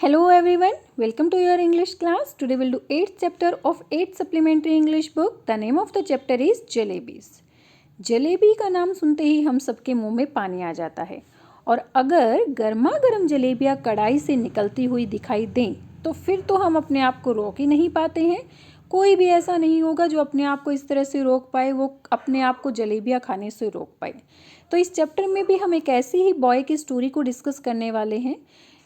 Hello everyone, welcome to your English class. Today we'll do 8th chapter of 8th supplementary English book. The name of the chapter is Jalebis. Jalebi का नाम सुनते ही हम सबके मुंह में पानी आ जाता है और अगर गर्मा गर्म जलेबियाँ कढ़ाई से निकलती हुई दिखाई दें तो फिर तो हम अपने आप को रोक ही नहीं पाते हैं। कोई भी ऐसा नहीं होगा जो अपने आप को इस तरह से रोक पाए, वो अपने आप को जलेबियाँ खाने से रोक पाए। तो इस चैप्टर में भी हम एक ऐसी ही बॉय की स्टोरी को डिस्कस करने वाले हैं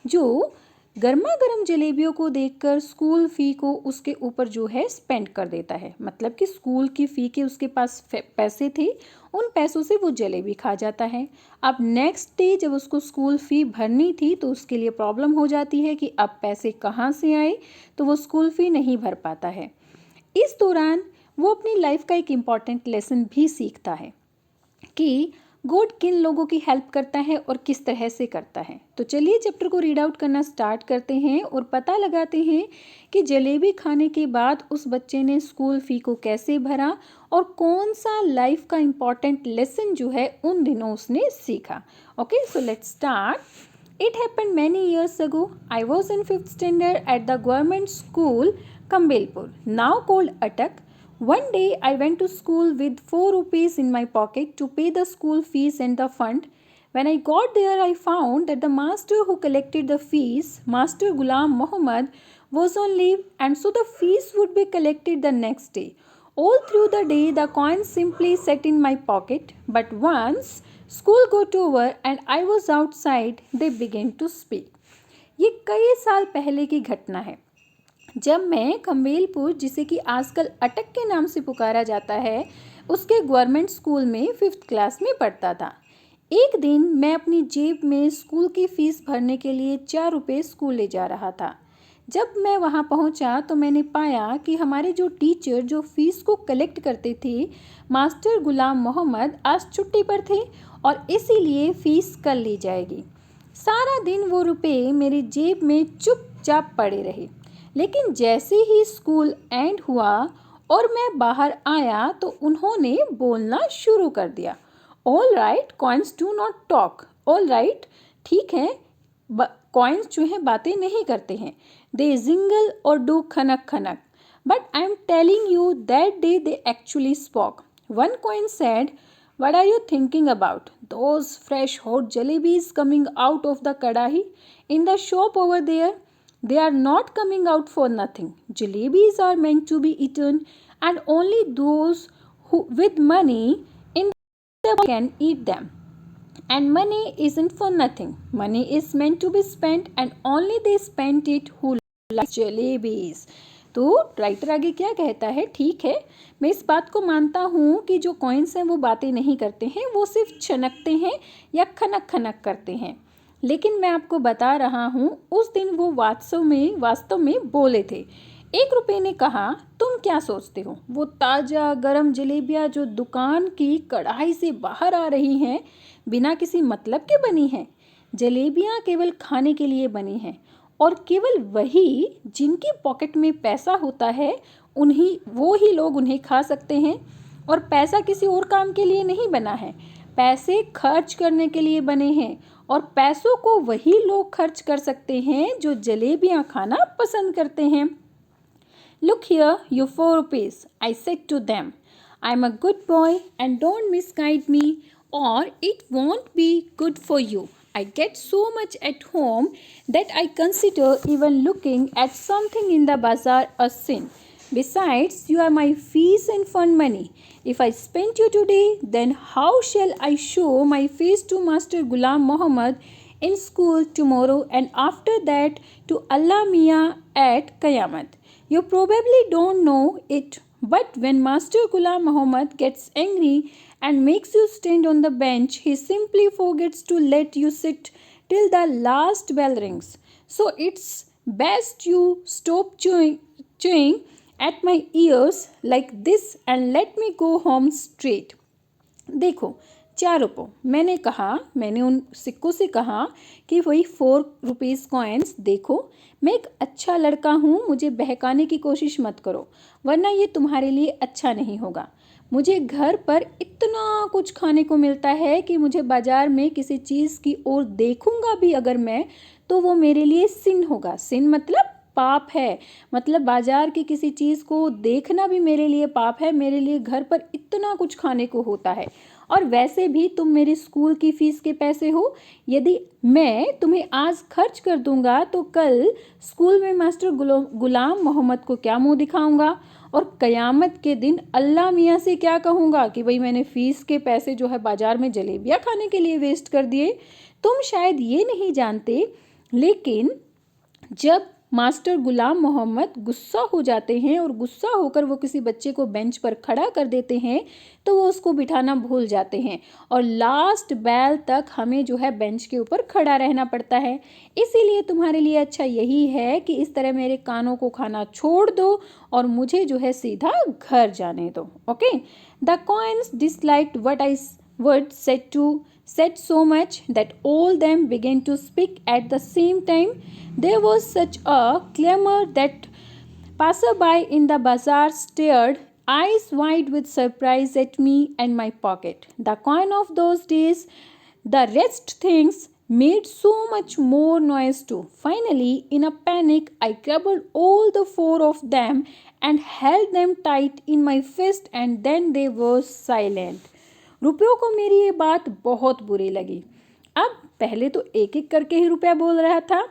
जो गर्मा गर्म जलेबियों को देखकर स्कूल फ़ी को उसके ऊपर जो है स्पेंड कर देता है। मतलब कि स्कूल की फ़ी के उसके पास पैसे थे, उन पैसों से वो जलेबी खा जाता है। अब नेक्स्ट डे जब उसको स्कूल फ़ी भरनी थी तो उसके लिए प्रॉब्लम हो जाती है कि अब पैसे कहाँ से आए, तो वो स्कूल फ़ी नहीं भर पाता है। इस दौरान वो अपनी लाइफ का एक इम्पॉर्टेंट लेसन भी सीखता है कि गॉड किन लोगों की हेल्प करता है और किस तरह से करता है। तो चलिए चैप्टर को रीड आउट करना स्टार्ट करते हैं और पता लगाते हैं कि जलेबी खाने के बाद उस बच्चे ने स्कूल फ़ी को कैसे भरा और कौन सा लाइफ का इम्पॉर्टेंट लेसन जो है उन दिनों उसने सीखा। Okay, so let's start. It happened many years ago. I was in 5th standard at the government school Kambelpur, now called Atak. One day I went to school with 4 rupees in my pocket to pay the school fees and the fund. When I got there, I found that the master who collected the fees, Master Ghulam Muhammad, was on leave, and so the fees would be collected the next day. All through the day, the coins simply sat in my pocket, but once school got over and I was outside, they began to speak. ये कई साल पहले की घटना है जब मैं खम्बेलपुर, जिसे कि आजकल अटक के नाम से पुकारा जाता है, उसके गवर्नमेंट स्कूल में 5th क्लास में पढ़ता था। एक दिन मैं अपनी जेब में स्कूल की फ़ीस भरने के लिए 4 रुपये स्कूल ले जा रहा था। जब मैं वहां पहुंचा तो मैंने पाया कि हमारे जो टीचर जो फ़ीस को कलेक्ट करते थे, मास्टर गुलाम मोहम्मद, आज छुट्टी पर थे और इसीलिए फ़ीस कल ली जाएगी। सारा दिन वो रुपये मेरी जेब में चुपचाप पड़े रहे, लेकिन जैसे ही स्कूल एंड हुआ और मैं बाहर आया तो उन्होंने बोलना शुरू कर दिया। All right, coins do not talk. All right, ठीक है, कॉइन्स जो हैं बातें नहीं करते हैं। दे जिंगल और डू खनक खनक, but I am telling you that day they actually spoke. One coin said, "What are you thinking about? Those fresh hot jalebis coming out of the kadahi in the shop over there? They are not coming out for nothing. Jalebis are meant to be eaten, and only those who with money in the pocket can eat them. And money isn't for nothing. Money is meant to be spent, and only they spend it who like jalebis." तो writer आगे क्या कहता है, ठीक है, मैं इस बात को मानता हूँ कि जो कॉइन्स हैं वो बातें नहीं करते हैं, वो सिर्फ छनकते हैं या खनक खनक करते हैं, लेकिन मैं आपको बता रहा हूँ उस दिन वो वास्तव में बोले थे। 1 रुपये ने कहा, तुम क्या सोचते हो, वो ताज़ा गरम जलेबियाँ जो दुकान की कढ़ाई से बाहर आ रही हैं बिना किसी मतलब के बनी हैं। जलेबियाँ केवल खाने के लिए बनी हैं और केवल वही जिनकी पॉकेट में पैसा होता है वो ही लोग उन्हें खा सकते हैं, और पैसा किसी और काम के लिए नहीं बना है, पैसे खर्च करने के लिए बने हैं, और पैसों को वही लोग खर्च कर सकते हैं जो जलेबियाँ खाना पसंद करते हैं। Look here, you 4 rupees, I said to them. I'm a good boy and don't misguide me or it won't be good for you. I get so much at home that I consider even looking at something in the bazaar a sin. Besides, you are my fees and fund money. If I spend you today, then how shall I show my face to Master Ghulam Muhammad in school tomorrow and after that to Allah Mia at Qayamat? You probably don't know it, but when Master Ghulam Muhammad gets angry and makes you stand on the bench, he simply forgets to let you sit till the last bell rings. So it's best you stop chewing at my ears like this and let me go home straight. देखो, 4 रुपये मैंने उन सिक्कों से कहा कि वही 4 rupees coins देखो, मैं एक अच्छा लड़का हूँ, मुझे बहकाने की कोशिश मत करो वरना ये तुम्हारे लिए अच्छा नहीं होगा। मुझे घर पर इतना कुछ खाने को मिलता है कि मुझे बाजार में किसी चीज़ की ओर देखूंगा भी अगर मैं, तो वो मेरे लिए सिन होगा। सिन मतलब पाप है। मतलब बाजार की किसी चीज़ को देखना भी मेरे लिए पाप है। मेरे लिए घर पर इतना कुछ खाने को होता है। और वैसे भी तुम मेरी स्कूल की फीस के पैसे हो। यदि मैं तुम्हें आज खर्च कर दूंगा तो कल स्कूल में मास्टर गुलाम मोहम्मद को क्या मुंह दिखाऊंगा, और कयामत के दिन अल्लाह मियाँ से क्या कहूँगा कि भाई मैंने फ़ीस के पैसे जो है बाज़ार में जलेबियाँ खाने के लिए वेस्ट कर दिए। तुम शायद ये नहीं जानते, लेकिन जब मास्टर गुलाम मोहम्मद गुस्सा हो जाते हैं और गुस्सा होकर वो किसी बच्चे को बेंच पर खड़ा कर देते हैं तो वो उसको बिठाना भूल जाते हैं और लास्ट बैल तक हमें जो है बेंच के ऊपर खड़ा रहना पड़ता है। इसीलिए तुम्हारे लिए अच्छा यही है कि इस तरह मेरे कानों को खाना छोड़ दो और मुझे जो है सीधा घर जाने दो। Okay, the coins disliked what I would said so much that all them began to speak at the same time. There was such a clamor that passerby in the bazaar stared eyes wide with surprise at me and my pocket. The coin of those days, the rest things made so much more noise too. Finally, in a panic, I grabbed all the four of them and held them tight in my fist, and then they were silent. रुपयों को मेरी ये बात बहुत बुरी लगी। अब पहले तो एक एक करके ही रुपया बोल रहा था,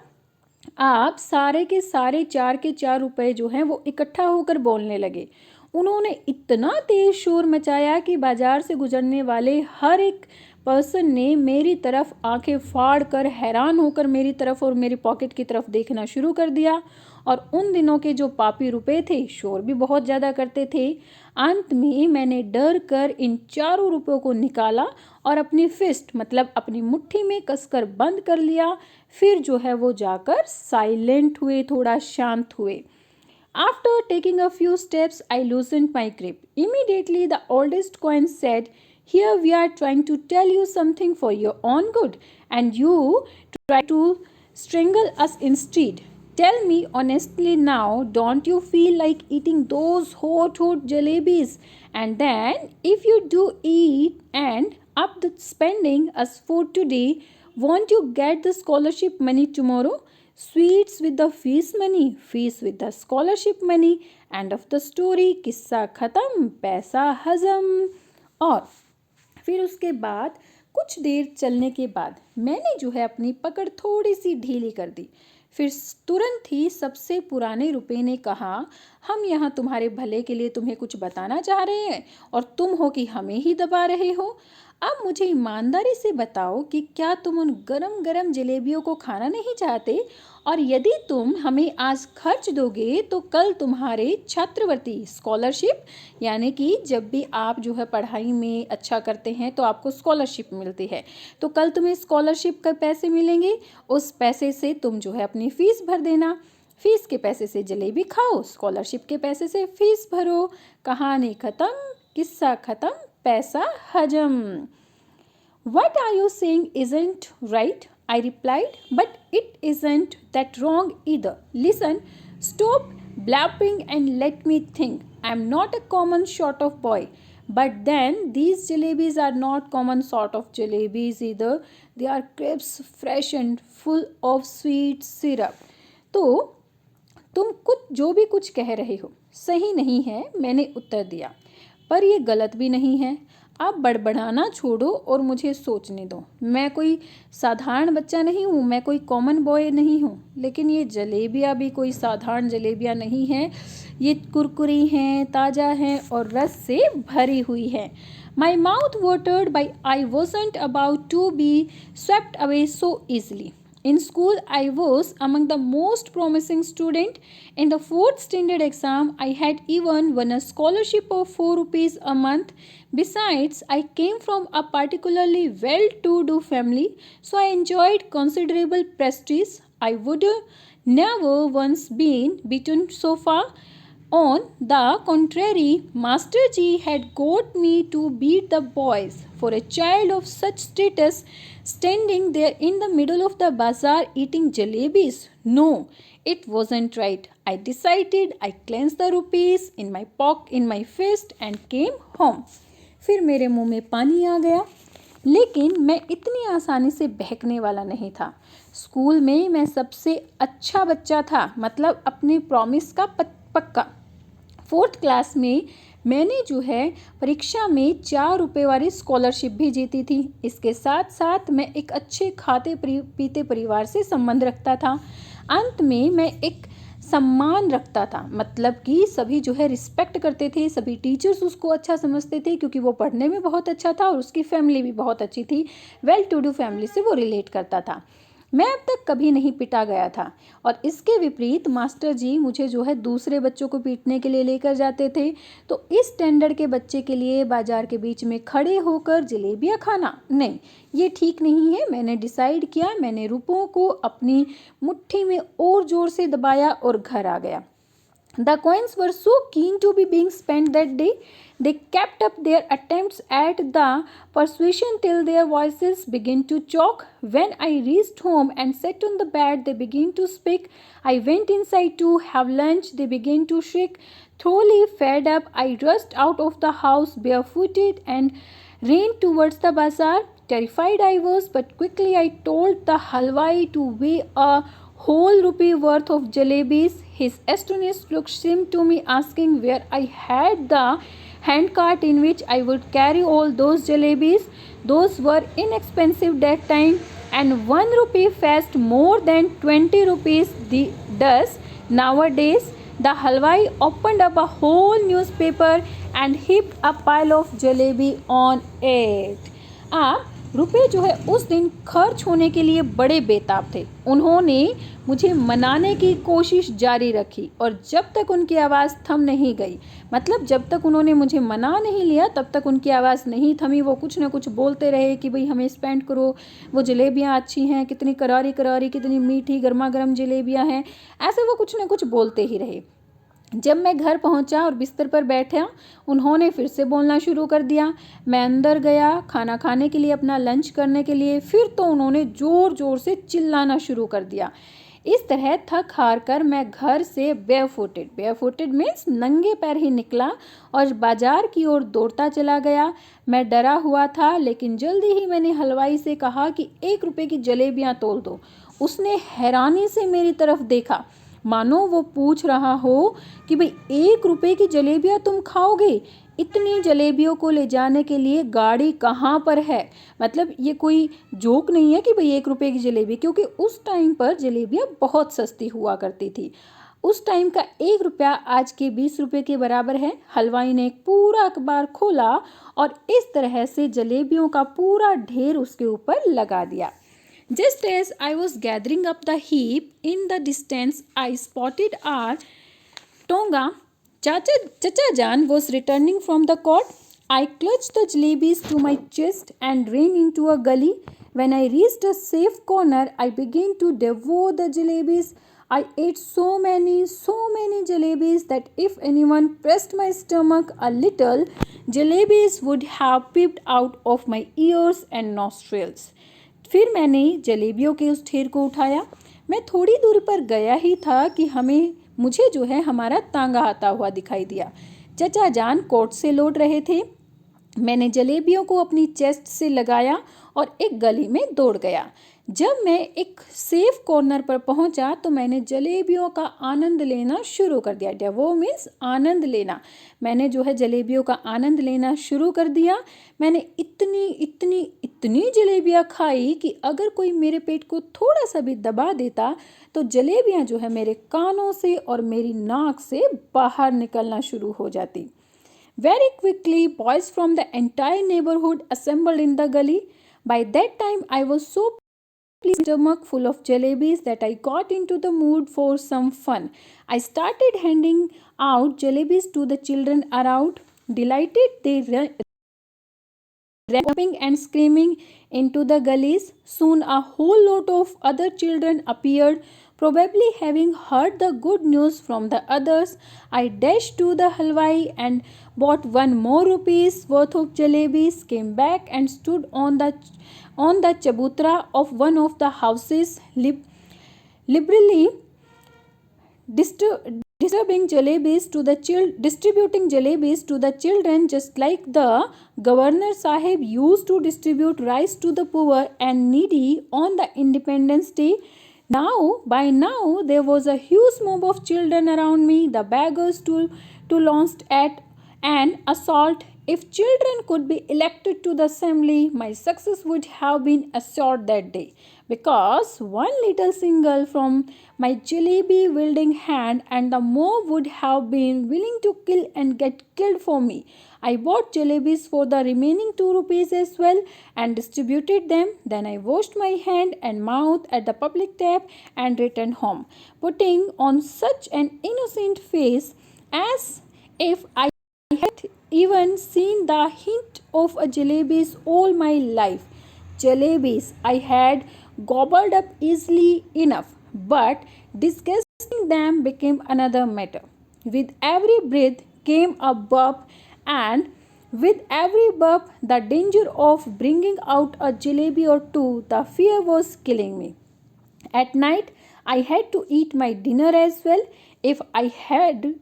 आप सारे के सारे 4 के 4 रुपए जो हैं वो इकट्ठा होकर बोलने लगे। उन्होंने इतना तेज शोर मचाया कि बाजार से गुजरने वाले हर एक पर्सन ने मेरी तरफ आंखें फाड़ कर हैरान होकर मेरी तरफ और मेरी पॉकेट की तरफ देखना शुरू कर दिया। और उन दिनों के जो पापी रुपए थे शोर भी बहुत ज़्यादा करते थे। अंत में मैंने डर कर इन 4 रुपयों को निकाला और अपनी फिस्ट मतलब अपनी मुट्ठी में कसकर बंद कर लिया। फिर जो है वो जाकर साइलेंट हुए, थोड़ा शांत हुए। After taking a few steps, I loosened my grip. Immediately, the oldest coin said, "Here we are trying to tell you something for your own good, and you try to strangle us instead. Tell me honestly now, don't you feel like eating those hot jalebis? And then, if you do eat and up the spending us food today, won't you get the scholarship money tomorrow? Sweets with the fees money, fees with the scholarship money, end of the story. किस्सा ख़त्म, पैसा हजम। और फिर उसके बाद कुछ देर चलने के बाद मैंने जो है अपनी पकड़ थोड़ी सी ढीली कर दी। फिर तुरंत ही सबसे पुराने रुपए ने कहा, हम यहाँ तुम्हारे भले के लिए तुम्हें कुछ बताना चाह रहे हैं और तुम हो कि हमें ही दबा रहे हो। अब मुझे ईमानदारी से बताओ कि क्या तुम उन गरम गरम जलेबियों को खाना नहीं चाहते? और यदि तुम हमें आज खर्च दोगे तो कल तुम्हारे छात्रवृत्ति स्कॉलरशिप, यानी कि जब भी आप जो है पढ़ाई में अच्छा करते हैं तो आपको स्कॉलरशिप मिलती है, तो कल तुम्हें स्कॉलरशिप के पैसे मिलेंगे। उस पैसे से तुम जो है अपनी फ़ीस भर देना। फ़ीस के पैसे से जलेबी खाओ, स्कॉलरशिप के पैसे से फ़ीस भरो। कहानी ख़त्म, किस्सा ख़त्म, पैसा हजम। What are you saying isn't right? I replied, but it isn't that wrong either. Listen, stop blabbering and let me think. I'm not a common sort of boy. But then these jalebis are not common sort of jalebis either. They are crisp, fresh and full of sweet syrup. तो तुम कुछ जो भी कुछ कह रहे हो सही नहीं है, मैंने उत्तर दिया, पर ये गलत भी नहीं है। आप बड़बड़ाना छोड़ो और मुझे सोचने दो। मैं कोई साधारण बच्चा नहीं हूँ, मैं कोई कॉमन बॉय नहीं हूँ, लेकिन ये जलेबियाँ भी कोई साधारण जलेबियाँ नहीं हैं। ये कुरकुरी हैं, ताज़ा हैं और रस से भरी हुई हैं। My mouth watered, but I wasn't about to be swept away so easily. In school, I was among the most promising student. In the 4th standard exam, I had even won a scholarship of 4 rupees a month. Besides, I came from a particularly well-to-do family, so I enjoyed considerable prestige. I would never once been beaten so far. On the contrary, Master Ji had got me to beat the boys. For a child of such status, standing there in the middle of the bazaar eating jalebis, no, it wasn't right. I decided. I clenched the rupees in my fist and came home. फिर मेरे मुंह में पानी आ गया, लेकिन मैं इतनी आसानी से बहकने वाला नहीं था। स्कूल में मैं सबसे अच्छा बच्चा था, मतलब अपने प्रॉमिस का पक्का। 4th क्लास में मैंने जो है परीक्षा में 4 रुपये वाली स्कॉलरशिप भी जीती थी। इसके साथ साथ मैं एक अच्छे खाते पीते परिवार से संबंध रखता था। अंत में मैं एक सम्मान रखता था, मतलब कि सभी जो है रिस्पेक्ट करते थे, सभी टीचर्स उसको अच्छा समझते थे क्योंकि वो पढ़ने में बहुत अच्छा था और उसकी फैमिली भी बहुत अच्छी थी। वेल टू डू फैमिली से वो रिलेट करता था। मैं अब तक कभी नहीं पिटा गया था और इसके विपरीत मास्टर जी मुझे जो है दूसरे बच्चों को पीटने के लिए लेकर जाते थे। तो इस स्टैंडर्ड के बच्चे के लिए बाजार के बीच में खड़े होकर जलेबियाँ खाना, नहीं, ये ठीक नहीं है। मैंने डिसाइड किया, मैंने रुपयों को अपनी मुट्ठी में और जोर से दबाया और घर आ गया। The coins were so keen to be being spent that day, they kept up their attempts at the persuasion till their voices began to choke. When I reached home and sat on the bed, they began to speak. I went inside to have lunch. They began to shriek. Thoroughly fed up, I rushed out of the house barefooted and ran towards the bazaar. Terrified I was, but quickly I told the halwai to weigh a whole rupee worth of jalebis. His astonished look seemed to me asking where I had the handcart in which I would carry all those jalebis. Those were inexpensive that time, and 1 rupee fetched more than 20 rupees does nowadays. The halwai opened up a whole newspaper and heaped a pile of jalebi on it. रुपए जो है उस दिन खर्च होने के लिए बड़े बेताब थे। उन्होंने मुझे मनाने की कोशिश जारी रखी और जब तक उनकी आवाज़ थम नहीं गई, मतलब जब तक उन्होंने मुझे मना नहीं लिया तब तक उनकी आवाज़ नहीं थमी। वो कुछ ना कुछ बोलते रहे कि भाई हमें स्पेंड करो, वो जलेबियाँ अच्छी हैं, कितनी करारी करारी, कितनी मीठी गर्मा गर्म जलेबियाँ हैं, ऐसे वो कुछ ना कुछ बोलते ही रहे। जब मैं घर पहुंचा और बिस्तर पर बैठा, उन्होंने फिर से बोलना शुरू कर दिया। मैं अंदर गया खाना खाने के लिए, अपना लंच करने के लिए। फिर तो उन्होंने ज़ोर ज़ोर से चिल्लाना शुरू कर दिया। इस तरह थक हार कर मैं घर से बेयरफुटेड मीन्स नंगे पैर ही निकला और बाजार की ओर दौड़ता चला गया। मैं डरा हुआ था, लेकिन जल्दी ही मैंने हलवाई से कहा कि 1 रुपये की जलेबियाँ तोल दो। उसने हैरानी से मेरी तरफ देखा, मानो वो पूछ रहा हो कि भाई 1 रुपये की जलेबियाँ तुम खाओगे? इतनी जलेबियों को ले जाने के लिए गाड़ी कहाँ पर है? मतलब ये कोई जोक नहीं है कि भाई 1 रुपये की जलेबी, क्योंकि उस टाइम पर जलेबियाँ बहुत सस्ती हुआ करती थी। उस टाइम का 1 रुपया आज के 20 रुपये के बराबर है। हलवाई ने एक पूरा अखबार खोला और इस तरह से जलेबियों का पूरा ढेर उसके ऊपर लगा दिया। Just as I was gathering up the heap, in the distance I spotted our Tonga. Chacha Jan was returning from the court. I clutched the jalebis to my chest and ran into a gully. When I reached a safe corner, I began to devour the jalebis. I ate so many jalebis that if anyone pressed my stomach a little, jalebis would have peeped out of my ears and nostrils. फिर मैंने जलेबियों के उस ढेर को उठाया। मैं थोड़ी दूर पर गया ही था कि मुझे जो है हमारा तांगा आता हुआ दिखाई दिया। चचा जान कोर्ट से लौट रहे थे। मैंने जलेबियों को अपनी चेस्ट से लगाया और एक गली में दौड़ गया। जब मैं एक सेफ कॉर्नर पर पहुंचा तो मैंने जलेबियों का आनंद लेना शुरू कर दिया। डेवो मीन्स आनंद लेना। मैंने जो है जलेबियों का आनंद लेना शुरू कर दिया। मैंने इतनी जलेबियाँ खाई कि अगर कोई मेरे पेट को थोड़ा सा भी दबा देता तो जलेबियाँ जो है मेरे कानों से और मेरी नाक से बाहर निकलना शुरू हो जाती। Very quickly, boys from the entire neighborhood assembled in the gully. By that time, I was so pleased, stomach full of jalebis, that I got into the mood for some fun. I started handing out jalebis to the children around. Delighted, they ran jumping and screaming into the gullies. Soon a whole lot of other children appeared. Probably having heard the good news from the others, I dashed to the halwai and bought 1 more rupees worth of jalebis, came back and stood on the chabutra of one of the houses, liberally distributing jalebis to the children, just like the governor sahib used to distribute rice to the poor and needy on the Independence Day. By now there was a huge mob of children around me, the beggars to launched at an assault. If children could be elected to the assembly, my success would have been assured that day, because one little single from my jalebi wielding hand and the mob would have been willing to kill and get killed for me. I bought jalebis for the remaining 2 rupees as well and distributed them. Then I washed my hand and mouth at the public tap and returned home, putting on such an innocent face as if I had even seen the hint of a jalebis all my life. Jalebis I had gobbled up easily enough, but disgusting them became another matter. With every breath came a burp, and with every burp the danger of bringing out a jalebi or two, the fear was killing me. At night I had to eat my dinner as well. If I had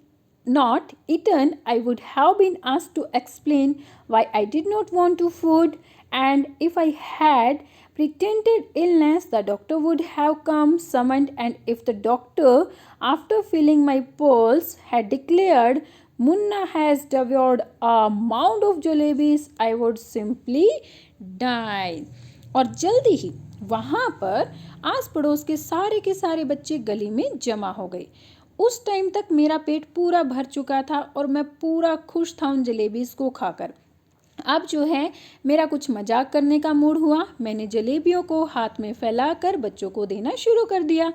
not eaten, I would have been asked to explain why I did not want to food, and if I had pretended illness, the doctor would have come summoned, and if the doctor, after feeling my pulse, had declared Munna has devoured a mound of jalebis, I would simply die. और जल्दी ही वहाँ पर आस पड़ोस के सारे बच्चे गली में जमा हो गए। उस टाइम तक मेरा पेट पूरा भर चुका था और मैं पूरा खुश था उन जलेबीज़ को खाकर। अब जो है मेरा कुछ मजाक करने का मूड हुआ। मैंने जलेबियों को हाथ में फैलाकर बच्चों को देना शुरू कर दिया।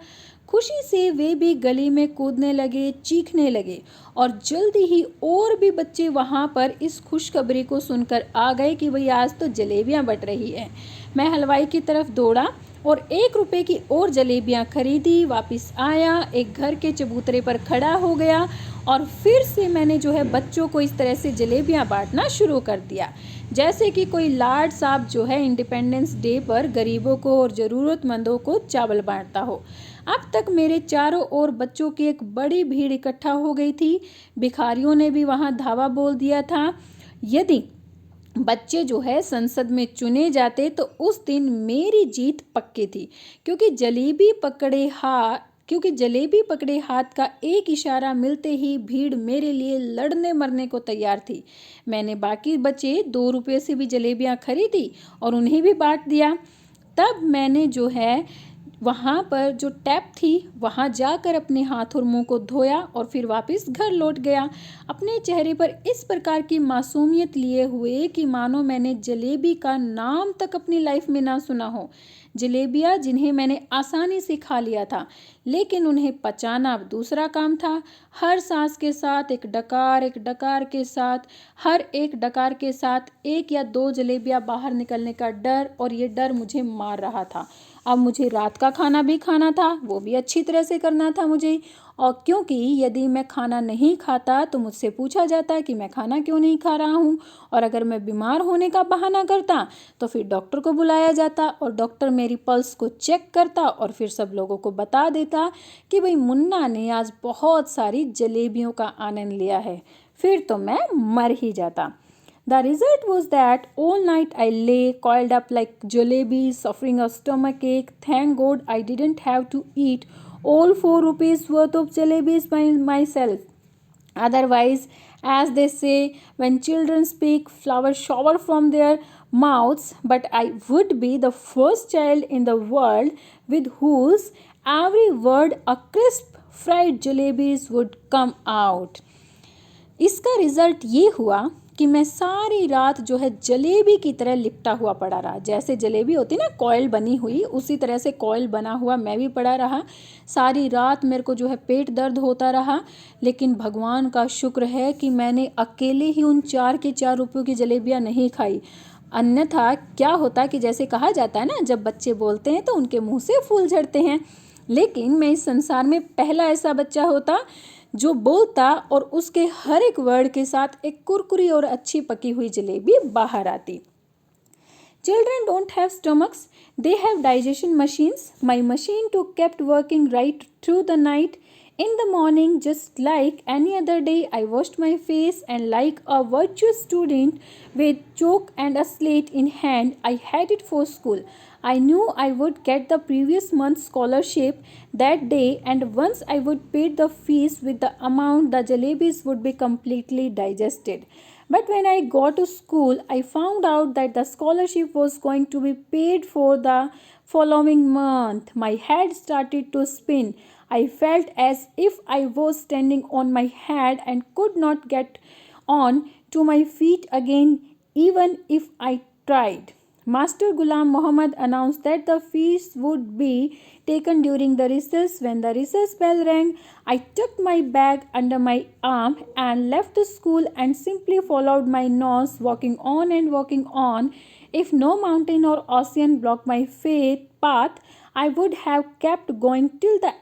खुशी से वे भी गली में कूदने लगे, चीखने लगे, और जल्दी ही और भी बच्चे वहाँ पर इस खुशखबरी को सुनकर आ गए कि भाई आज तो जलेबियाँ बट रही हैं। मैं हलवाई की तरफ दौड़ा और 1 रुपए की और जलेबियाँ खरीदी, वापस आया, एक घर के चबूतरे पर खड़ा हो गया और फिर से मैंने जो है बच्चों को इस तरह से जलेबियाँ बांटना शुरू कर दिया, जैसे कि कोई लाड साहब जो है इंडिपेंडेंस डे पर गरीबों को और ज़रूरतमंदों को चावल बांटता हो। अब तक मेरे चारों ओर बच्चों की एक बड़ी भीड़ इकट्ठा हो गई थी। भिखारियों ने भी वहाँ धावा बोल दिया था। यदि बच्चे जो है संसद में चुने जाते तो उस दिन मेरी जीत पक्की थी, क्योंकि जलेबी पकड़े हाथ का एक इशारा मिलते ही भीड़ मेरे लिए लड़ने मरने को तैयार थी। मैंने बाकी बचे 2 रुपये से भी जलेबियाँ खरीदी और उन्हें भी बांट दिया। तब मैंने जो है वहाँ पर जो टैप थी वहाँ जाकर अपने हाथ और मुंह को धोया और फिर वापस घर लौट गया, अपने चेहरे पर इस प्रकार की मासूमियत लिए हुए कि मानो मैंने जलेबी का नाम तक अपनी लाइफ में ना सुना हो। जलेबियाँ जिन्हें मैंने आसानी से खा लिया था, लेकिन उन्हें पचाना अब दूसरा काम था। हर सांस के साथ एक डकार के साथ, हर एक डकार के साथ 1 या 2 जलेबियाँ बाहर निकलने का डर, और ये डर मुझे मार रहा था। अब मुझे रात का खाना भी खाना था, वो भी अच्छी तरह से करना था मुझे, और क्योंकि यदि मैं खाना नहीं खाता तो मुझसे पूछा जाता कि मैं खाना क्यों नहीं खा रहा हूँ, और अगर मैं बीमार होने का बहाना करता तो फिर डॉक्टर को बुलाया जाता और डॉक्टर मेरी पल्स को चेक करता और फिर सब लोगों को बता देता कि भाई मुन्ना ने आज बहुत सारी जलेबियों का आनंद लिया है। फिर तो मैं मर ही जाता। The result was that all night I lay coiled up like jalebi, suffering a stomachache. Thank God I didn't have to eat all 4 rupees worth of jalebis by myself. Otherwise, as they say, when children speak, flowers shower from their mouths. But I would be the first child in the world with whose every word a crisp fried jalebis would come out. इसका result ये हुआ कि मैं सारी रात जो है जलेबी की तरह लिपटा हुआ पड़ा रहा। जैसे जलेबी होती ना कॉइल बनी हुई, उसी तरह से कॉइल बना हुआ मैं भी पड़ा रहा। सारी रात मेरे को जो है पेट दर्द होता रहा, लेकिन भगवान का शुक्र है कि मैंने अकेले ही उन 4 के 4 रुपयों की जलेबियाँ नहीं खाई। अन्यथा क्या होता कि जैसे कहा जाता है ना, जब बच्चे बोलते हैं तो उनके मुंह से फूल झड़ते हैं, लेकिन मैं इस संसार में पहला ऐसा बच्चा होता जो बोलता और उसके हर एक वर्ड के साथ एक कुरकुरी और अच्छी पकी हुई जलेबी बाहर आती। Children don't have stomachs, they have digestion machines. My machine too kept working right through the night. In the morning, just like any other day, I washed my face and, like a virtuous student with chalk and a slate in hand, I headed for school. I knew I would get the previous month's scholarship that day, and once I would pay the fees with the amount, the jalebis would be completely digested. But when I got to school, I found out that the scholarship was going to be paid for the following month. My head started to spin. I felt as if I was standing on my head and could not get on to my feet again, even if I tried. Master Ghulam Muhammad announced that the fees would be taken during the recess. When the recess bell rang, I tucked my bag under my arm and left the school and simply followed my nose, walking on and walking on. If no mountain or ocean blocked my path, I would have kept going till the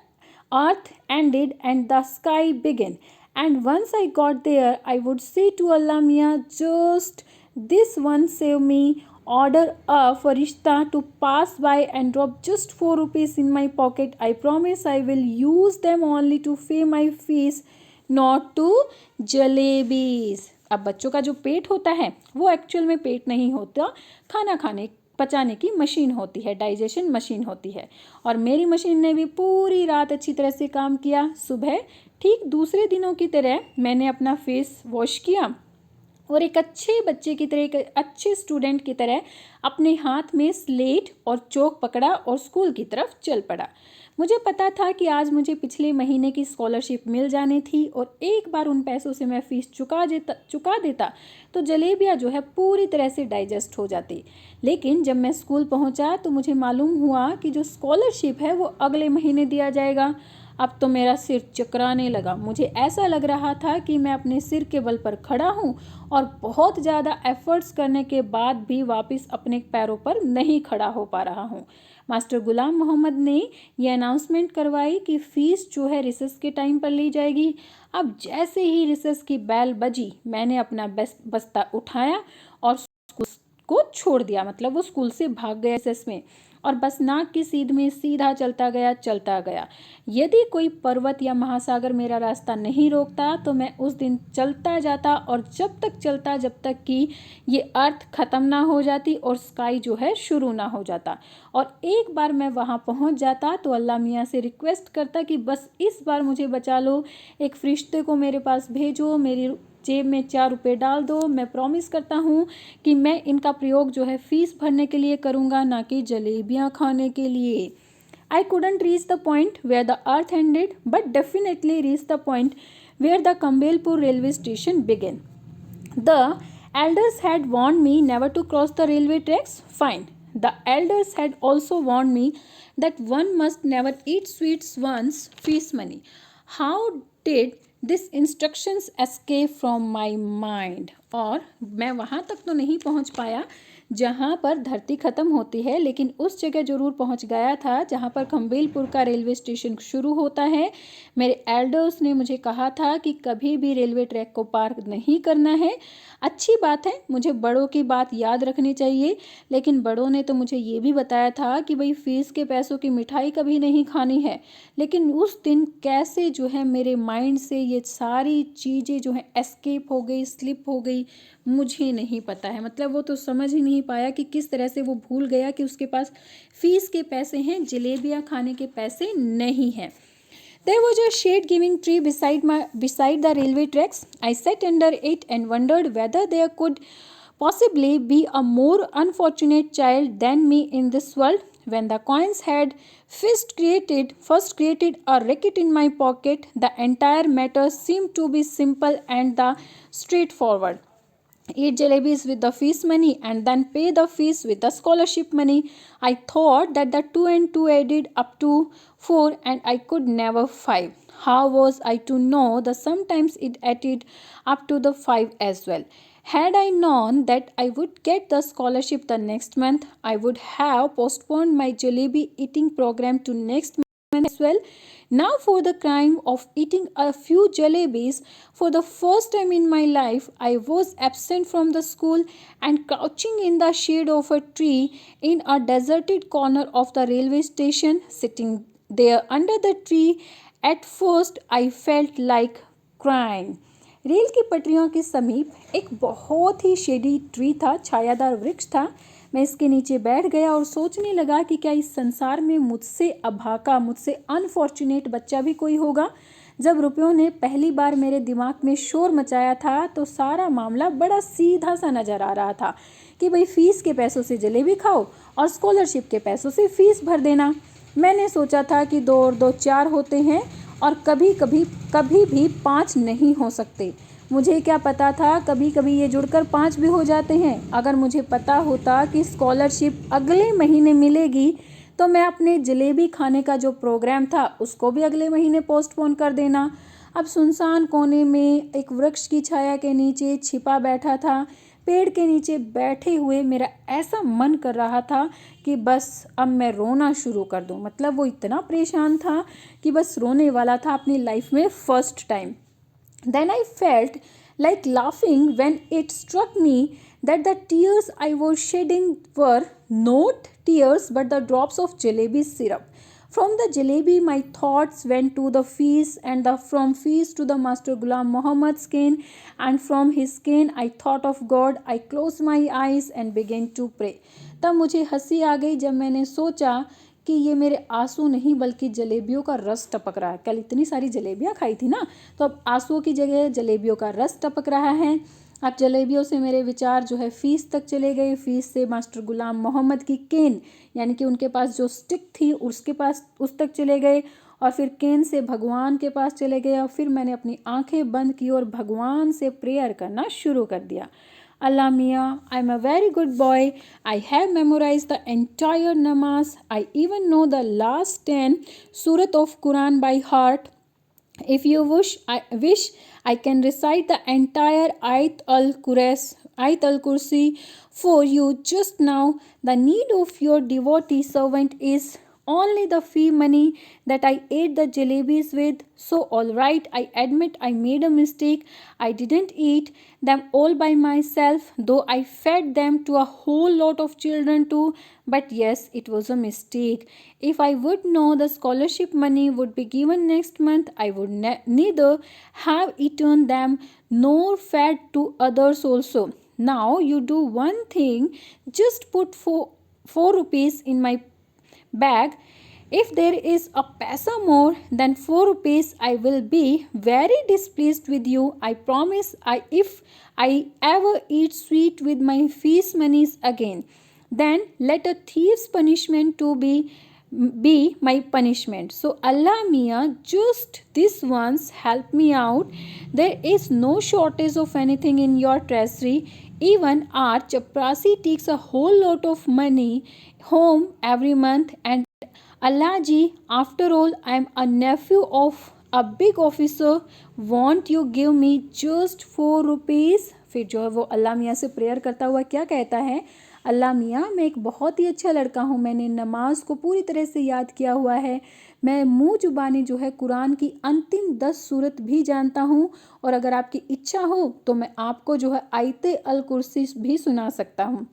earth ended and the sky began. And once I got there, I would say to Allah Mia, just this one save me. Order a farishta to pass by and drop just 4 rupees in my pocket. I promise I will use them only to pay my fees, not to jalebis. अब बच्चों का जो पेट होता है वो actual में पेट नहीं होता, खाना खाने पचाने की मशीन होती है, डाइजेशन मशीन होती है। और मेरी मशीन ने भी पूरी रात अच्छी तरह से काम किया। सुबह ठीक दूसरे दिनों की तरह मैंने अपना फेस वॉश किया और एक अच्छे बच्चे की तरह, एक अच्छे स्टूडेंट की तरह अपने हाथ में स्लेट और चौक पकड़ा और स्कूल की तरफ चल पड़ा। मुझे पता था कि आज मुझे पिछले महीने की स्कॉलरशिप मिल जानी थी और एक बार उन पैसों से मैं फ़ीस चुका देता तो जलेबियाँ जो है पूरी तरह से डाइजेस्ट हो जाती। लेकिन जब मैं स्कूल पहुँचा तो मुझे मालूम हुआ कि जो स्कॉलरशिप है वो अगले महीने दिया जाएगा। अब तो मेरा सिर चकराने लगा। मुझे ऐसा लग रहा था कि मैं अपने सिर के बल पर खड़ा हूँ और बहुत ज़्यादा एफर्ट्स करने के बाद भी वापस अपने पैरों पर नहीं खड़ा हो पा रहा हूँ। मास्टर गुलाम मोहम्मद ने यह अनाउंसमेंट करवाई कि फ़ीस जो है रिसेस के टाइम पर ली जाएगी। अब जैसे ही रिसेस की बैल बजी, मैंने अपना बस्ता उठाया और स्कूल को छोड़ दिया, मतलब वो स्कूल से भाग गया रिसेस में, और बस नाक की सीध में सीधा चलता गया। यदि कोई पर्वत या महासागर मेरा रास्ता नहीं रोकता तो मैं उस दिन चलता जाता और जब तक चलता जब तक कि ये अर्थ ख़त्म ना हो जाती और स्काई जो है शुरू ना हो जाता। और एक बार मैं वहाँ पहुँच जाता तो अल्लाह मियाँ से रिक्वेस्ट करता कि बस इस बार मुझे बचा लो, एक फरिश्ते को मेरे पास भेजो, मेरी जेब में 4 रुपये डाल दो। मैं प्रॉमिस करता हूँ कि मैं इनका प्रयोग जो है फ़ीस भरने के लिए करूँगा, ना कि जलेबियाँ खाने के लिए। I couldn't reach the point where the earth ended, but definitely reached the point where the Kambelpur railway station began. The elders had warned me never to cross the railway tracks. Fine. The elders had also warned me that one must never eat sweets once fees money. How did this instructions escape from my mind. और मैं वहाँ तक तो नहीं पहुँच पाया जहाँ पर धरती ख़त्म होती है, लेकिन उस जगह ज़रूर पहुँच गया था जहाँ पर खम्बेलपुर का रेलवे स्टेशन शुरू होता है। मेरे एल्डर्स ने मुझे कहा था कि कभी भी रेलवे ट्रैक को पार नहीं करना है। अच्छी बात है, मुझे बड़ों की बात याद रखनी चाहिए, लेकिन बड़ों ने तो मुझे ये भी बताया था कि भाई फ़ीस के पैसों की मिठाई कभी नहीं खानी है। लेकिन उस दिन कैसे जो है मेरे माइंड से ये सारी चीज़ें जो है एस्केप हो गई, स्लिप हो गई, मुझे नहीं पता है। मतलब वो तो समझ ही नहीं पाया कि किस तरह से वो भूल गया कि उसके पास फ़ीस के पैसे हैं, जलेबियाँ खाने के पैसे नहीं हैं। There was a shade-giving tree beside the railway tracks. I sat under it and wondered whether there could possibly be a more unfortunate child than me in this world. When the coins had first created a racket in my pocket, the entire matter seemed to be simple and straightforward. Eat jalebis with the fees money and then pay the fees with the scholarship money. I thought that the 2 and 2 added up to 4 and I could never 5. How was I to know that sometimes it added up to the 5 as well? Had I known that I would get the scholarship the next month, I would have postponed my jalebi eating program to next month मैंने well. Now for the crime of eating a few jalebis. For the first time in my life, I was absent from the school and crouching in the shade of a tree in a deserted corner of the railway station, sitting there under the tree. At first, I felt like crying. Rail की पटरियों के समीप एक बहुत ही shady tree था, छायादार वृक्ष था। मैं इसके नीचे बैठ गया और सोचने लगा कि क्या इस संसार में मुझसे अभागा, मुझसे अनफॉर्चुनेट बच्चा भी कोई होगा। जब रुपयों ने पहली बार मेरे दिमाग में शोर मचाया था तो सारा मामला बड़ा सीधा सा नज़र आ रहा था कि भाई फीस के पैसों से जलेबी खाओ और स्कॉलरशिप के पैसों से फीस भर देना। मैंने सोचा था कि 2 और 2 4 होते हैं और कभी भी 5 नहीं हो सकते। मुझे क्या पता था, कभी कभी ये जुड़कर 5 भी हो जाते हैं। अगर मुझे पता होता कि स्कॉलरशिप अगले महीने मिलेगी तो मैं अपने जलेबी खाने का जो प्रोग्राम था उसको भी अगले महीने पोस्टपोन कर देना। अब सुनसान कोने में एक वृक्ष की छाया के नीचे छिपा बैठा था। पेड़ के नीचे बैठे हुए मेरा ऐसा मन कर रहा था कि बस अब मैं रोना शुरू कर दूं। मतलब वो इतना परेशान था कि बस रोने वाला था अपनी लाइफ में first time. Then I felt like laughing when it struck me that the tears I was shedding were not tears but the drops of jalebi syrup. From the jalebi my thoughts went to the feast and from feast to the Master Ghulam Muhammad's cane, and from his cane I thought of God. I closed my eyes and began to pray. तब मुझे हंसी आ गई जब मैंने सोचा कि ये मेरे आंसू नहीं बल्कि जलेबियों का रस टपक रहा है। कल इतनी सारी जलेबियाँ खाई थी ना, तो अब आंसुओं की जगह जलेबियों का रस टपक रहा है। अब जलेबियों से मेरे विचार जो है फीस तक चले गए, फीस से मास्टर गुलाम मोहम्मद की केन यानी कि उनके पास जो स्टिक थी उसके पास उस तक चले गए, और फिर केन से भगवान के पास चले गए, और फिर मैंने अपनी आंखें बंद की और भगवान से प्रेयर करना शुरू कर दिया। Allah Mia, I'm a very good boy. I have memorized the entire namaz. I even know the last 10 surah of Quran by heart. If you wish, I can recite the entire Ayat al-Kursi for you just now. The need of your devotee servant is only the fee money that I ate the jalebis with. So all right, I admit I made a mistake. I didn't eat them all by myself, though I fed them to a whole lot of children too. But yes, it was a mistake. If I would know the scholarship money would be given next month, I would neither have eaten them nor fed to others also. Now you do one thing, just put 4 rupees in my bag. If there is a paisa more than 4 rupees, I will be very displeased with you. I promise if I ever eat sweet with my fees monies again, then let a thief's punishment to be my punishment. So Allah Mia, just this once help me out. There is no shortage of anything in your treasury. Even our chaprasi takes a whole lot of money home every month, and Allah ji, after all, I am a nephew of a big officer. Won't you give me just 4 rupees? फिर जो है वो अल्लाह मियाँ से prayer करता हुआ क्या कहता है, अल्लाह मियाँ, मैं एक बहुत ही अच्छा लड़का हूँ, मैंने नमाज को पूरी तरह से याद किया हुआ है, मैं मुँह जुबानी जो है कुरान की अंतिम 10 सूरत भी जानता हूँ, और अगर आपकी इच्छा हो तो मैं आपको जो है आयते अल कुर्सी भी सुना सकता हूँ।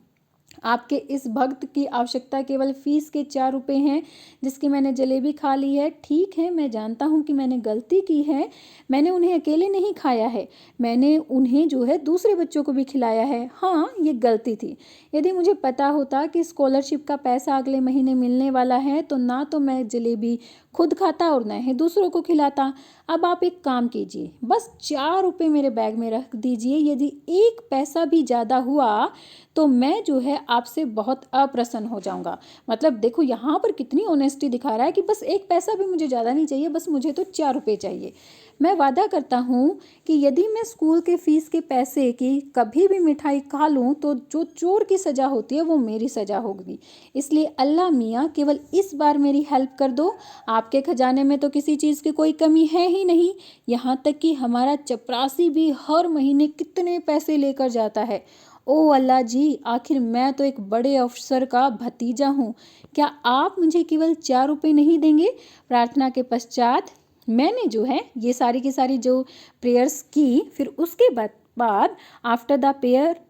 आपके इस भक्त की आवश्यकता केवल फीस के 4 रुपये हैं जिसकी मैंने जलेबी खा ली है। ठीक है, मैं जानता हूँ कि मैंने गलती की है, मैंने उन्हें अकेले नहीं खाया है, मैंने उन्हें जो है दूसरे बच्चों को भी खिलाया है। हाँ, ये गलती थी। यदि मुझे पता होता कि स्कॉलरशिप का पैसा अगले महीने मिलने वाला है तो ना तो मैं जलेबी खुद खाता और न ही दूसरों को खिलाता। अब आप एक काम कीजिए, बस 4 रुपये मेरे बैग में रख दीजिए। यदि 1 पैसा भी ज़्यादा हुआ तो मैं जो है आपसे बहुत अप्रसन्न हो जाऊंगा। मतलब देखो यहाँ पर कितनी ऑनेस्टी दिखा रहा है कि बस 1 पैसा भी मुझे ज़्यादा नहीं चाहिए, बस मुझे तो 4 रुपये चाहिए। मैं वादा करता हूँ कि यदि मैं स्कूल के फ़ीस के पैसे की कभी भी मिठाई खा लूँ तो जो चोर की सज़ा होती है वो मेरी सज़ा होगी। इसलिए अल्लाह मियाँ, केवल इस बार मेरी हेल्प कर दो। आपके खजाने में तो किसी चीज़ की कोई कमी है ही नहीं, यहाँ तक कि हमारा चपरासी भी हर महीने कितने पैसे लेकर जाता है ओ अल्लाह जी, आखिर मैं तो एक बड़े अफसर का भतीजा हूँ, क्या आप मुझे केवल 4 रुपये नहीं देंगे? प्रार्थना के पश्चात मैंने जो है ये सारी की सारी जो प्रेयर्स की, फिर उसके बाद after the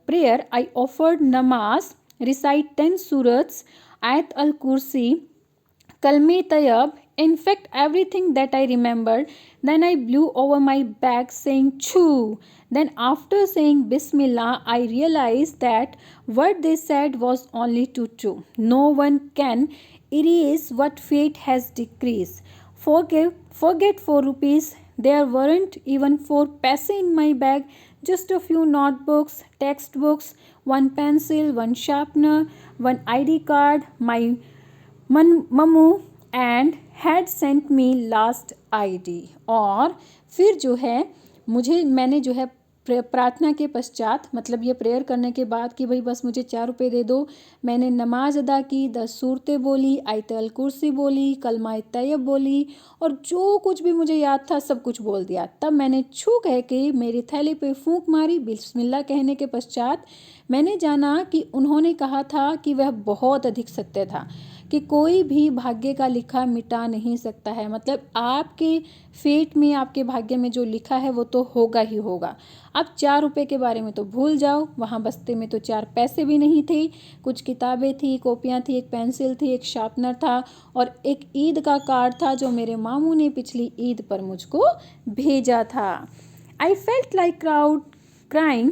prayer I offered नमाज, रिसाइट 10 सूरत्स, आयत अल कुर्सी, Kalme Tayyab, in fact everything that I remembered. Then I blew over my back saying choo. Then after saying Bismillah, I realized that what they said was only too true. No one can erase what fate has decreed. Forget 4 rupees. There weren't even 4 paise in my bag, just a few notebooks, textbooks, one pencil, one sharpener, one ID card, my mummy and had sent me last ID. और फिर जो है मैंने जो है प्रार्थना के पश्चात, मतलब ये प्रेयर करने के बाद कि भाई बस मुझे 4 रुपये दे दो, मैंने नमाज अदा की, 10 सूरतें बोली, आयत अल कुर्सी बोली, कलमा तैयब बोली और जो कुछ भी मुझे याद था सब कुछ बोल दिया। तब मैंने छू कह के मेरी थैली पे फूंक मारी। बिस्मिल्लाह कहने के पश्चात मैंने जाना कि उन्होंने कहा था कि वह बहुत अधिक सत्य था, कि कोई भी भाग्य का लिखा मिटा नहीं सकता है। मतलब आपके फेट में, आपके भाग्य में जो लिखा है वो तो होगा ही होगा। अब 4 रुपये के बारे में तो भूल जाओ, वहाँ बस्ते में तो 4 पैसे भी नहीं थे। कुछ किताबें थी, कॉपियाँ थी, एक पेंसिल थी, एक शार्पनर था और एक ईद का कार्ड था जो मेरे मामू ने पिछली ईद पर मुझको भेजा था। I felt like crying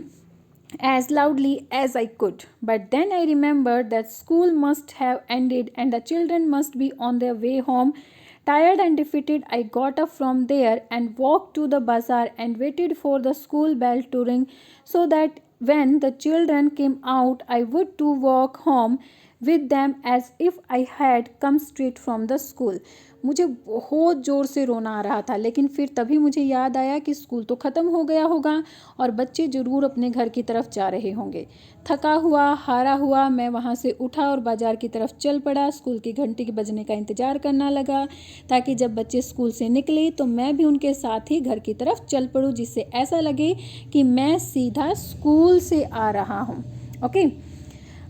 as loudly as I could. But then I remembered that school must have ended and the children must be on their way home. Tired and defeated, I got up from there and walked to the bazaar and waited for the school bell to ring so that when the children came out, I would to walk home with them as if I had come straight from the school. मुझे बहुत ज़ोर से रोना आ रहा था, लेकिन फिर तभी मुझे याद आया कि स्कूल तो ख़त्म हो गया होगा और बच्चे ज़रूर अपने घर की तरफ जा रहे होंगे। थका हुआ, हारा हुआ मैं वहाँ से उठा और बाज़ार की तरफ चल पड़ा। स्कूल की घंटी के बजने का इंतज़ार करना लगा ताकि जब बच्चे स्कूल से निकले तो मैं भी उनके साथ ही घर की तरफ चल पड़ूँ, जिससे ऐसा लगे कि मैं सीधा स्कूल से आ रहा हूँ। Okay,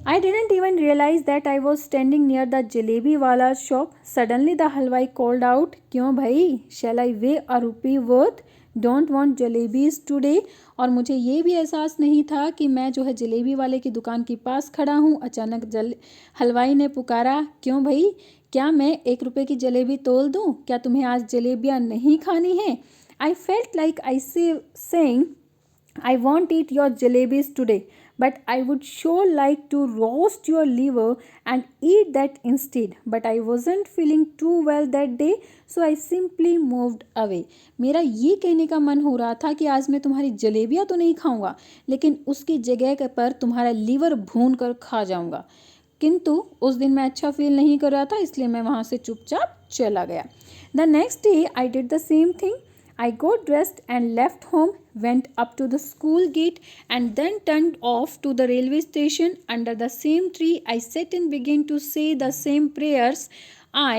I didn't even realize that I was standing near the jalebi wala's shop. Suddenly the halwai called out, "क्यों भाई? Shall I weigh a rupee worth? Don't want jalebis today." और मुझे ये भी एहसास नहीं था कि मैं जो है जलेबी वाले की दुकान के पास खड़ा हूँ। अचानक हलवाई ने पुकारा, "क्यों भाई? क्या मैं 1 रुपये की जलेबी तोल दूँ? क्या तुम्हें आज जलेबियाँ नहीं खानी हैं?" I felt like saying, "I won't eat your jalebis today, but I would sure like to roast your liver and eat that instead. But I wasn't feeling too well that day, so I simply moved away." मेरा ये कहने का मन हो रहा था कि आज मैं तुम्हारी जलेबियाँ तो नहीं खाऊंगा, लेकिन उसकी जगह पर तुम्हारा लीवर भून कर खा जाऊंगा। किंतु उस दिन मैं अच्छा फील नहीं कर रहा था, इसलिए मैं वहाँ से चुपचाप चला गया। The next day I did the same thing. I got dressed and left home, went up to the school gate and then turned off to the railway station. Under the same tree, I sat and began to say the same prayers. I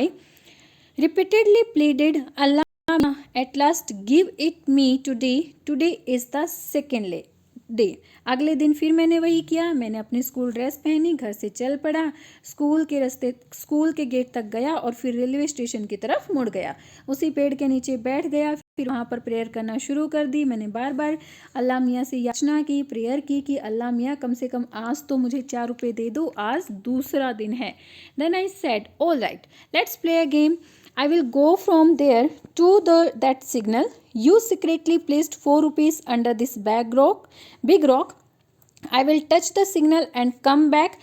repeatedly pleaded, "Allah, at last give it me today. Today is the second day." अगले दिन फिर मैंने वही किया। मैंने अपनी school dress पहनी, घर से चल पड़ा, स्कूल के गेट तक गया और फिर रेलवे स्टेशन की तरफ मुड़ गया। उसी पेड़ के नीचे बैठ गया, फिर वहाँ पर प्रेयर करना शुरू कर दी। मैंने बार बार अल्लाह मियाँ से याचना की, प्रेयर की कि अल्लाह मियाँ कम से कम आज तो मुझे 4 रुपये दे दो, आज दूसरा दिन है। Then I said, "all right, let's play a game. I will go from there to that signal. You secretly placed 4 rupees under this big rock. I will touch the signal and come back.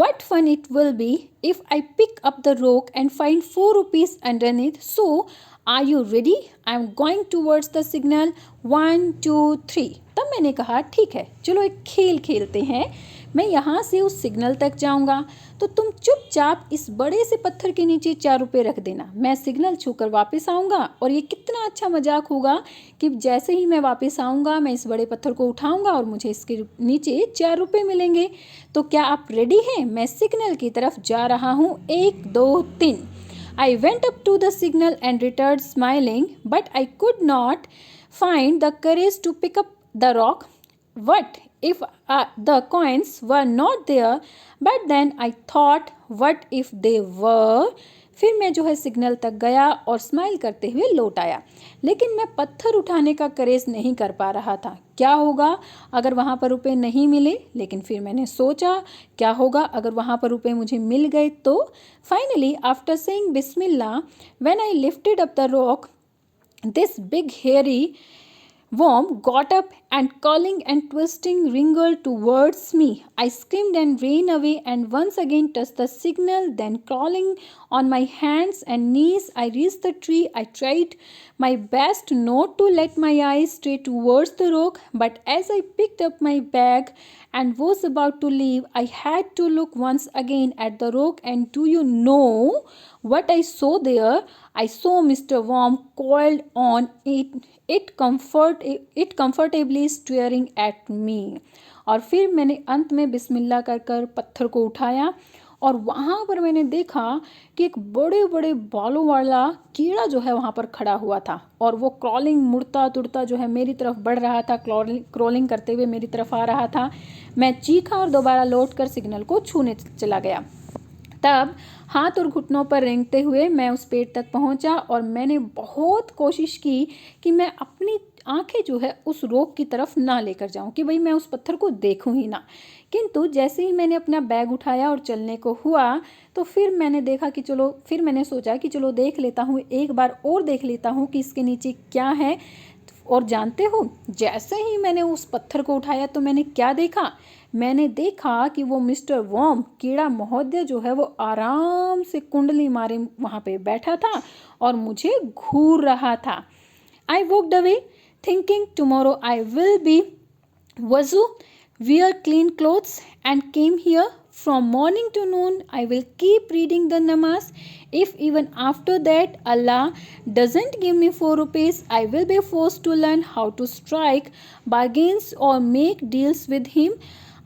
What fun it will be if I pick up the rock and find 4 rupees underneath. So, are you ready? I am going towards the signal. 1, 2, 3. तब मैंने कहा, ठीक है, चलो एक खेल खेलते हैं। मैं यहाँ से उस सिग्नल तक जाऊँगा, तो तुम चुपचाप इस बड़े से पत्थर के नीचे 4 रुपये रख देना। मैं सिग्नल छूकर वापस आऊँगा और ये कितना अच्छा मजाक होगा कि जैसे ही मैं वापस आऊँगा मैं इस बड़े पत्थर को उठाऊँगा और मुझे इसके नीचे 4 रुपये मिलेंगे। तो क्या आप रेडी हैं? मैं सिग्नल की तरफ जा रहा हूँ। 1, 2, 3. I went up to the signal and returned smiling, but I could not find the courage to pick up the rock. What if the coins were not there, but then I thought what if they were. फिर मैं जो है signal तक गया और smile करते हुए लौट आया, लेकिन मैं पत्थर उठाने का करेज नहीं कर पा रहा था। क्या होगा अगर वहाँ पर रुपए नहीं मिले? लेकिन फिर मैंने सोचा क्या होगा अगर वहाँ पर रुपए मुझे मिल गए तो? Finally after saying Bismillah, when I lifted up the rock, this big hairy worm got up and calling and twisting wriggled towards me. I screamed and ran away and once again touched the signal. Then crawling on my hands and knees, I reached the tree. I tried my best not to let my eyes stray towards the rock, but as I picked up my bag and was about to leave, I had to look once again at the rock, and do you know what I saw there? I saw Mr. Worm coiled on it comfortably staring at me. और फिर मैंने अंत में बिस्मिल्लाह कर कर पत्थर को उठाया और वहाँ पर मैंने देखा कि एक बड़े बड़े बालों वाला कीड़ा जो है वहाँ पर खड़ा हुआ था और वो क्रॉलिंग मुड़ता तुड़ता जो है मेरी तरफ बढ़ रहा था, क्रॉलिंग करते हुए मेरी तरफ आ रहा था। मैं चीखा और दोबारा लौटकर सिग्नल को छूने चला गया। तब हाथ और घुटनों पर रेंगते हुए मैं उस पेड़ तक पहुंचा और मैंने बहुत कोशिश की कि मैं अपनी आंखें जो है उस रोक की तरफ ना लेकर जाऊं, कि भाई मैं उस पत्थर को देखूं ही ना। किंतु जैसे ही मैंने अपना बैग उठाया और चलने को हुआ तो फिर मैंने देखा कि चलो, फिर मैंने सोचा कि चलो देख लेता हूँ, एक बार और देख लेता हूँ कि इसके नीचे क्या है। और जानते हो, जैसे ही मैंने उस पत्थर को उठाया तो मैंने क्या देखा? मैंने देखा कि वो मिस्टर वर्म, कीड़ा महोदय जो है वो आराम से कुंडली मारे वहाँ पे बैठा था और मुझे घूर रहा था। I walked away thinking tomorrow I will be wuzu, wear clean clothes and came here. From morning to noon I will keep reading the namaz. If even after that Allah doesn't give me 4 rupees, I will be forced to learn how to strike bargains or make deals with him.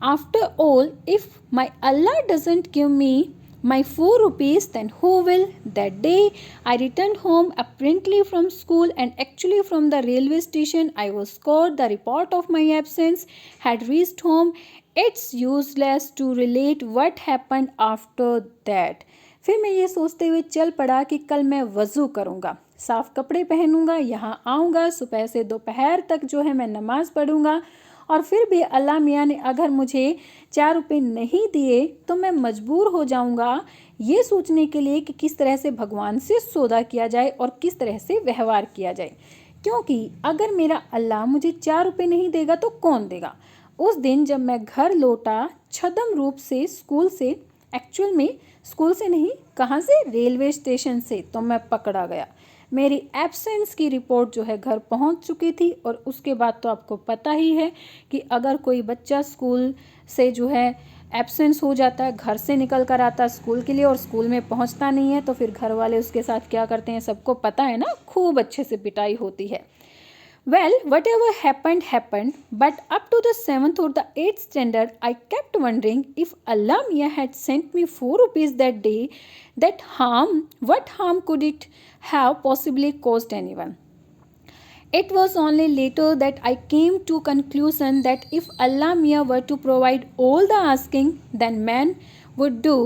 After all, if my Allah doesn't give me my 4 rupees, then who will? That day I returned home apparently from school and actually from the railway station. I was called. The report of my absence had reached home. It's useless to relate what happened after that. फिर मैं ये सोचते हुए चल पड़ा कि कल मैं वज़ू करूँगा, साफ़ कपड़े पहनूँगा, यहाँ आऊँगा, सुबह से दोपहर तक जो है मैं नमाज़ पढ़ूँगा और फिर भी अल्लाह मियाँ ने अगर मुझे 4 रुपये नहीं दिए तो मैं मजबूर हो जाऊँगा ये सोचने के लिए कि किस तरह से भगवान से सौदा किया जाए और किस तरह से व्यवहार किया जाए, क्योंकि अगर मेरा अल्लाह मुझे 4 रुपये नहीं देगा तो कौन देगा। उस दिन जब मैं घर लौटा छद्म रूप से स्कूल से, एक्चुअल में स्कूल से नहीं, कहाँ से, रेलवे स्टेशन से, तो मैं पकड़ा गया। मेरी एब्सेंस की रिपोर्ट जो है घर पहुंच चुकी थी और उसके बाद तो आपको पता ही है कि अगर कोई बच्चा स्कूल से जो है एब्सेंस हो जाता है, घर से निकल कर आता है स्कूल के लिए और स्कूल में पहुंचता नहीं है, तो फिर घर वाले उसके साथ क्या करते हैं सबको पता है ना, खूब अच्छे से पिटाई होती है। Well, whatever happened, but up to the 7th or the 8th standard, I kept wondering if Allah Mia had sent me 4 rupees that day, what harm could it have possibly caused anyone? It was only later that I came to conclusion that if Allah Mia were to provide all the asking, then man would do.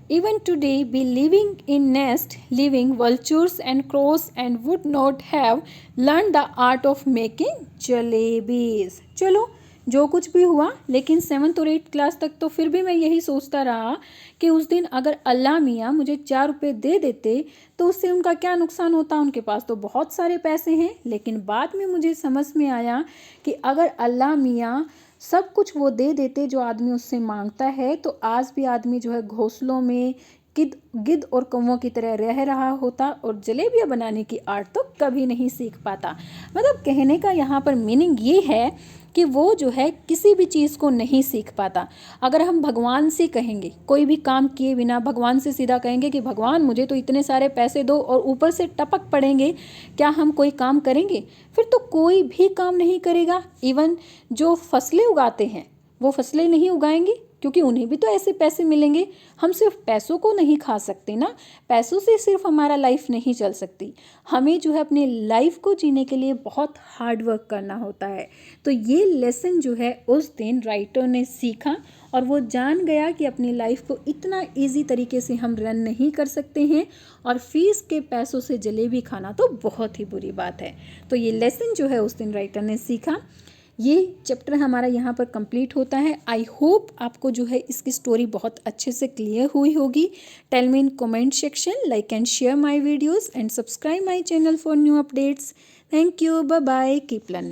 Even today be living in nest, living vultures and crows, and would not have learned the art of making jalebis. चलो जो कुछ भी हुआ, लेकिन 7th और 8th class तक तो फिर भी मैं यही सोचता रहा कि उस दिन अगर अल्लाह मियाँ मुझे 4 रुपये दे देते तो उससे उनका क्या नुकसान होता, उनके पास तो बहुत सारे पैसे हैं। लेकिन बाद में मुझे समझ में आया कि अगर अल्लाह मियाँ सब कुछ वो दे देते जो आदमी उससे मांगता है, तो आज भी आदमी जो है घोंसलों में गिद्ध और कौवों की तरह रह रहा होता और जलेबियाँ बनाने की आर्ट तो कभी नहीं सीख पाता। मतलब कहने का यहाँ पर मीनिंग ये है कि वो जो है किसी भी चीज़ को नहीं सीख पाता। अगर हम भगवान से कहेंगे, कोई भी काम किए बिना भगवान से सीधा कहेंगे कि भगवान मुझे तो इतने सारे पैसे दो, और ऊपर से टपक पड़ेंगे, क्या हम कोई काम करेंगे? फिर तो कोई भी काम नहीं करेगा। इवन जो फसलें उगाते हैं वो फसलें नहीं उगाएंगे, क्योंकि उन्हें भी तो ऐसे पैसे मिलेंगे। हम सिर्फ पैसों को नहीं खा सकते ना, पैसों से सिर्फ हमारा लाइफ नहीं चल सकती। हमें जो है अपनी लाइफ को जीने के लिए बहुत हार्ड वर्क करना होता है। तो ये लेसन जो है उस दिन राइटर ने सीखा और वो जान गया कि अपनी लाइफ को इतना इजी तरीके से हम रन नहीं कर सकते हैं और फीस के पैसों से जलेबी खाना तो बहुत ही बुरी बात है। तो ये लेसन जो है उस दिन राइटर ने सीखा। ये चैप्टर हमारा यहाँ पर कंप्लीट होता है। आई होप आपको जो है इसकी स्टोरी बहुत अच्छे से क्लियर हुई होगी। Tell me in comment section, like and share my videos and subscribe my channel for new updates. Thank you, bye bye, keep learning.